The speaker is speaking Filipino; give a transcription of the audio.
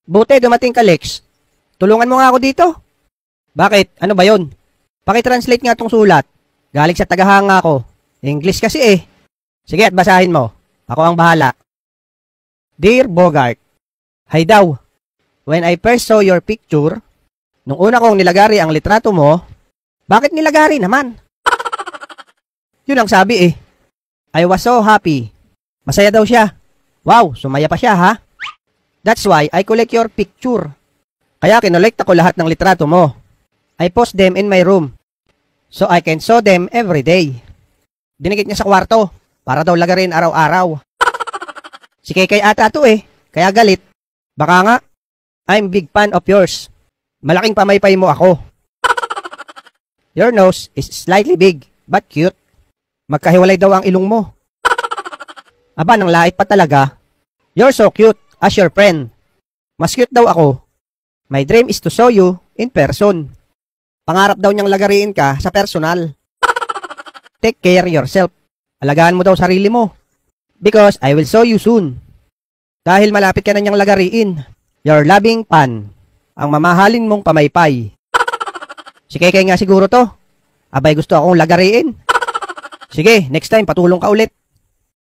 Buti dumating ka, Lex. Tulungan mo nga ako dito. Bakit? Ano ba yon? Pakitranslate nga tong sulat. Galing sa tagahanga ko. English kasi eh. Sige at basahin mo. Ako ang bahala. Dear Bogart, Hi daw. When I first saw your picture, nung una kong nilagari ang litrato mo, bakit nilagari naman? Yun ang sabi eh. I was so happy. Masaya daw siya. Wow, sumaya pa siya ha? That's why I collect your picture. Kaya kinolekta ko lahat ng litrato mo. I post them in my room so I can show them every day. Dinikit niya sa kwarto para daw lagarin araw-araw. Si Kay ata to eh, kaya galit. Baka nga, I'm big fan of yours. Malaking pamaypay mo ako. Your nose is slightly big but cute. Magkahiwalay daw ang ilong mo. Aba, nang lait pa talaga. You're so cute as your friend. Mas cute daw ako. My dream is to show you in person. Pangarap daw niyang lagariin ka sa personal. Take care yourself. Alagaan mo daw sarili mo. Because I will show you soon. Dahil malapit ka na niyang lagariin. Your loving fan. Ang mamahalin mong pamaypay. Si Kay nga siguro to. Abay gusto akong lagariin. Sige, next time patulong ka ulit.